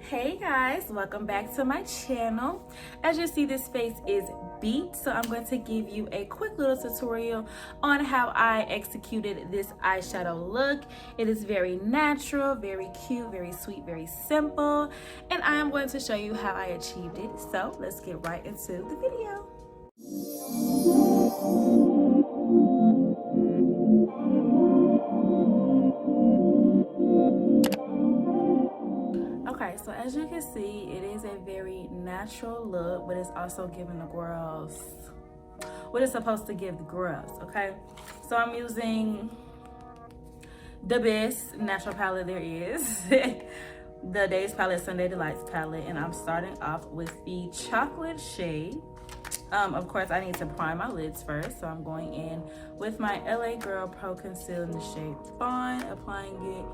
Hey guys, welcome back to my channel. As you see, this face is beat, so I'm going to give you a quick little tutorial on how I executed this eyeshadow look. It is very natural, very cute, very sweet, very simple, and I am going to show you how I achieved it. So let's get right into the video. Okay, so as you can see, it is a very natural look, but it's also giving the girls what it's supposed to give the girls, okay? So I'm using the best natural palette there is, the Daispalette Sundae Delights palette, and I'm starting off with the chocolate shade. Of course, I need to prime my lids first, so I'm going in with my LA Girl Pro Conceal in the shade Fawn, applying it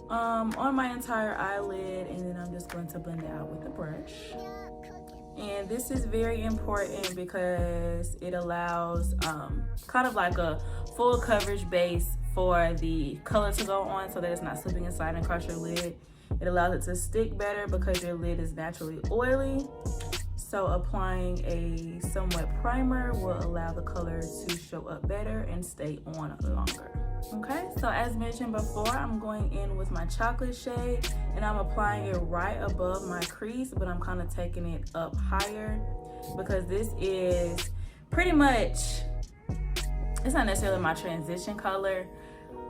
on my entire eyelid, and then I'm just going to blend it out with a brush. And this is very important because it allows kind of like a full coverage base for the color to go on so that it's not slipping inside and across your lid. It allows it to stick better because your lid is naturally oily. So applying a somewhat primer will allow the color to show up better and stay on longer. Okay, so as mentioned before, I'm going in with my chocolate shade and I'm applying it right above my crease, but I'm kind of taking it up higher because this is pretty much, it's not necessarily my transition color,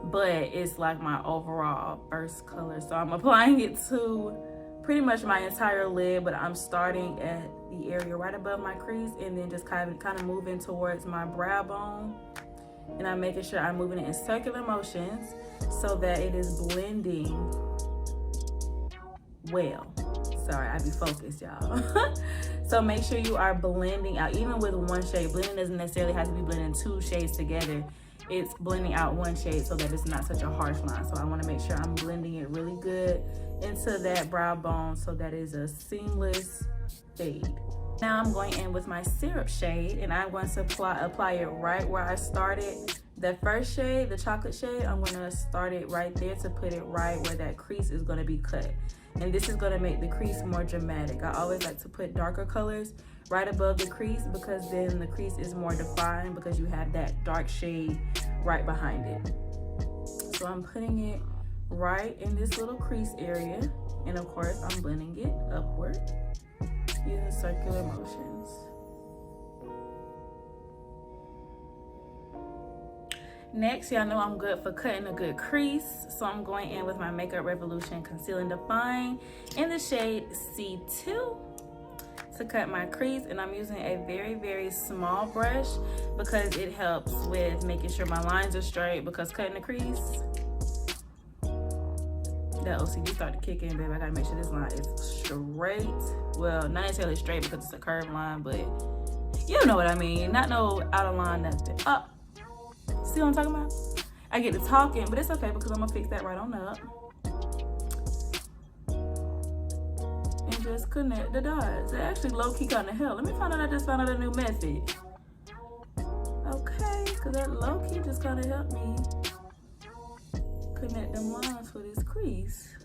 but it's like my overall first color. So I'm applying it to pretty much my entire lid, but I'm starting at the area right above my crease and then just kind of moving towards my brow bone. And I'm making sure I'm moving it in circular motions so that it is blending well. Sorry, I be focused, y'all. So make sure you are blending out, even with one shade. Blending doesn't necessarily have to be blending two shades together. It's blending out one shade so that it's not such a harsh line. So I want to make sure I'm blending it really good into that brow bone so that is a seamless fade. Now I'm going in with my syrup shade and I'm going to apply it right where I started. The first shade, the chocolate shade, I'm going to start it right there to put it right where that crease is going to be cut. And this is going to make the crease more dramatic. I always like to put darker colors right above the crease because then the crease is more defined because you have that dark shade right behind it. So I'm putting it right in this little crease area, and of course I'm blending it upward using circular motions. Next, y'all know I'm good for cutting a good crease, so I'm going in with my Makeup Revolution Conceal and Define in the shade C2 to cut my crease, and I'm using a very, very small brush because it helps with making sure my lines are straight, because cutting the crease, that OCD started to kick in, baby. I gotta make sure this line is straight. Well, not necessarily straight because it's a curved line, but you know what I mean. Not no out of line, nothing. Oh, see what I'm talking about? I get to talking, but it's okay because I'm gonna fix that right on up. And just connect the dots. They actually low-key kind of help. Let me find out I just found out a new method. Okay, because that low-key just kind of helped me connect them lines for this crease.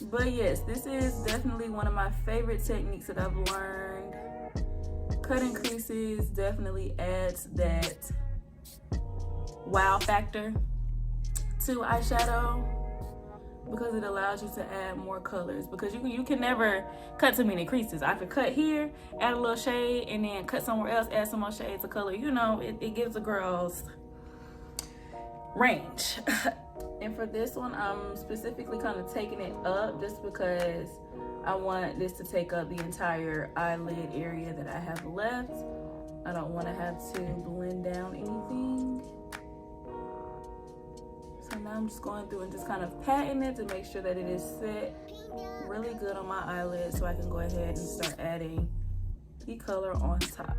But yes, this is definitely one of my favorite techniques that I've learned. Cutting creases definitely adds that wow factor to eyeshadow because it allows you to add more colors, because you can never cut too many creases. I could cut here, add a little shade, and then cut somewhere else, add some more shades of color. You know, it gives the girls range. And for this one, I'm specifically kind of taking it up just because I want this to take up the entire eyelid area that I have left. I don't want to have to blend down anything. So now I'm just going through and just kind of patting it to make sure that it is set really good on my eyelid so I can go ahead and start adding the color on top.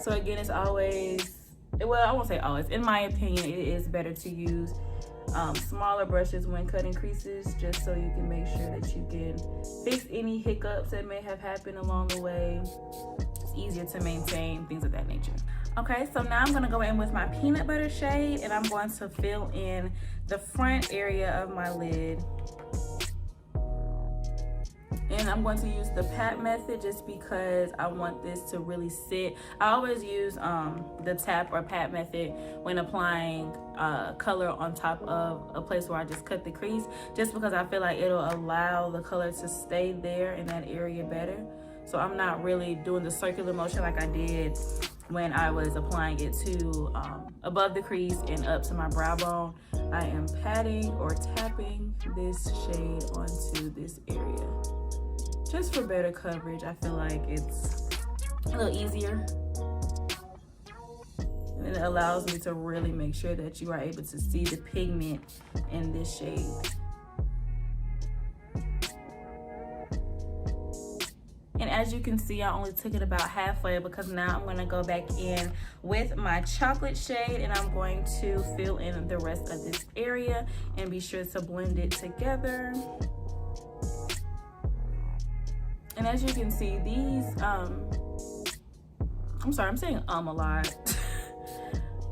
So again, it's always well, I won't say always. In my opinion, it is better to use smaller brushes when cutting creases, just so you can make sure that you can fix any hiccups that may have happened along the way. It's easier to maintain, things of that nature. Okay, so now I'm gonna go in with my peanut butter shade, and I'm going to fill in the front area of my lid. And I'm going to use the pat method just because I want this to really sit. I always use the tap or pat method when applying color on top of a place where I just cut the crease, just because I feel like it'll allow the color to stay there in that area better. So I'm not really doing the circular motion like I did when I was applying it to above the crease and up to my brow bone. I am patting or tapping this shade onto this area, just for better coverage. I feel like it's a little easier. And it allows me to really make sure that you are able to see the pigment in this shade. And as you can see, I only took it about halfway because now I'm gonna go back in with my chocolate shade, and I'm going to fill in the rest of this area and be sure to blend it together. And as you can see, these, I'm sorry, I'm saying a lot.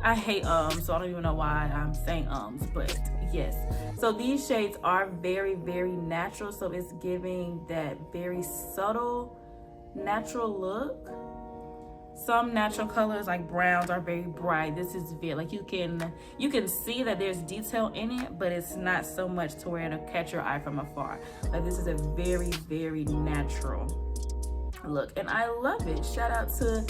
I hate so I don't even know why I'm saying but yes. So these shades are very, very natural. So it's giving that very subtle, natural look. Some natural colors like browns are very bright. This is very, like you can see that there's detail in it, but it's not so much to where it'll catch your eye from afar. Like this is a very, very natural look, and I love it. Shout out to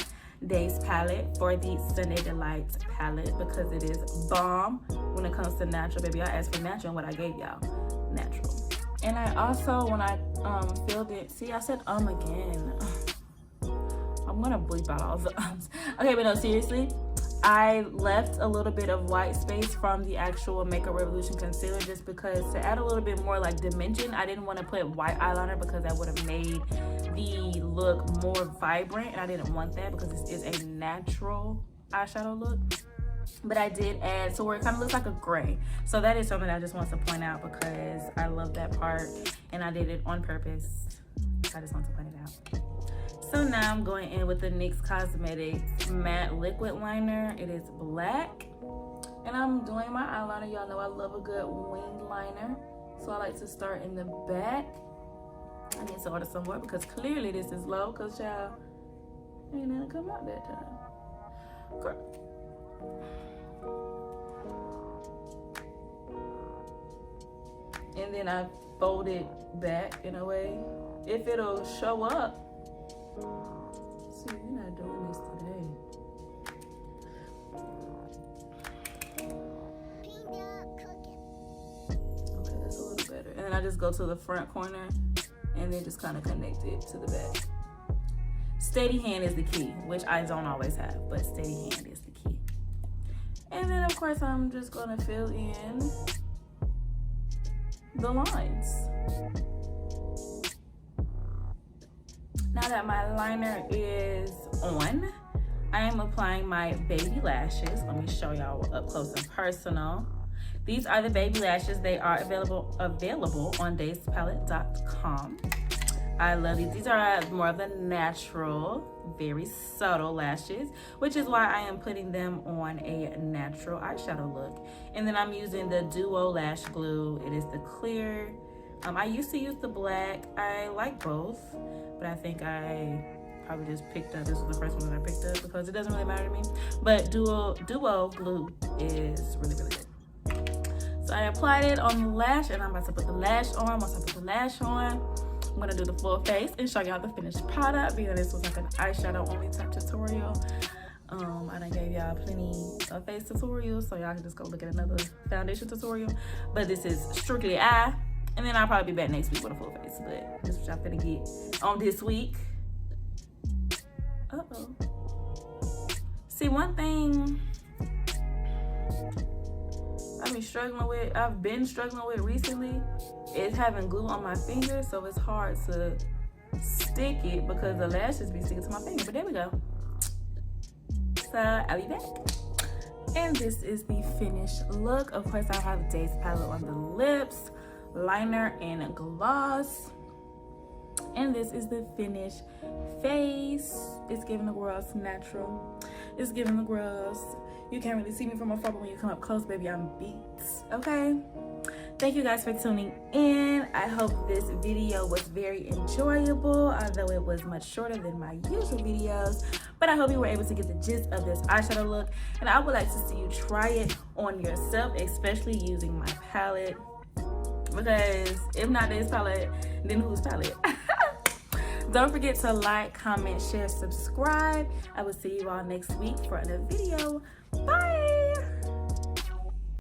Daispalette for the Sundae Delights palette, because it is bomb when it comes to natural, baby. I asked for natural, and what I gave y'all, natural. And I also, when I filled it, see, I said again. I'm gonna bleep out all the ums. Okay, but no, seriously, I left a little bit of white space from the actual Makeup Revolution concealer just because to add a little bit more like dimension. I didn't want to put white eyeliner because that would have made the look more vibrant, and I didn't want that because this is a natural eyeshadow look. But I did add to where it kind of looks like a gray. So that is something I just want to point out because I love that part and I did it on purpose. I just want to point it out. So now I'm going in with the NYX Cosmetics Matte Liquid Liner. It is black. And I'm doing my eyeliner. Y'all know I love a good wing liner. So I like to start in the back. I need to order some more because clearly this is low because y'all ain't nothing come out that time. Girl. And then I fold it back in a way. If it'll show up. See, we're not doing this today. Okay, that's a little better. And then I just go to the front corner and then just kind of connect it to the back. Steady hand is the key, which I don't always have, but steady hand is the key. And then of course I'm just gonna fill in the lines. Now that my liner is on, I am applying my baby lashes. Let me show y'all up close and personal. These are the baby lashes. They are available on Daispalette.com. I love these. These are more of the natural, very subtle lashes, which is why I am putting them on a natural eyeshadow look. And then I'm using the Duo Lash Glue. It is the clear. I used to use the black. I like both, but I think I probably just picked up, this was the first one that I picked up because it doesn't really matter to me. But Duo Glue is really, really good. So I applied it on the lash and I'm about to put the lash on. Once I put the lash on, I'm gonna do the full face and show y'all the finished product because this was like an eyeshadow only type tutorial. I done gave y'all plenty of face tutorials, so y'all can just go look at another foundation tutorial. But this is strictly eye. And then I'll probably be back next week with a full face, but this is what y'all finna get on this week. Uh-oh. See, one thing I've been struggling with recently is having glue on my fingers, so it's hard to stick it because the lashes be sticking to my finger. But there we go. So I'll be back. And this is the finished look. Of course, I have Daispalette on the lips, liner, and gloss. And this is the finished face. It's giving the girls natural. It's giving the girls, you can't really see me from afar, but when you come up close, baby, I'm beat. Okay? Thank you guys for tuning in. I hope this video was very enjoyable, although it was much shorter than my usual videos. But I hope you were able to get the gist of this eyeshadow look. And I would like to see you try it on yourself, especially using my palette. Because if not this palette, then whose palette? Don't forget to like, comment, share, subscribe. I will see you all next week for another video.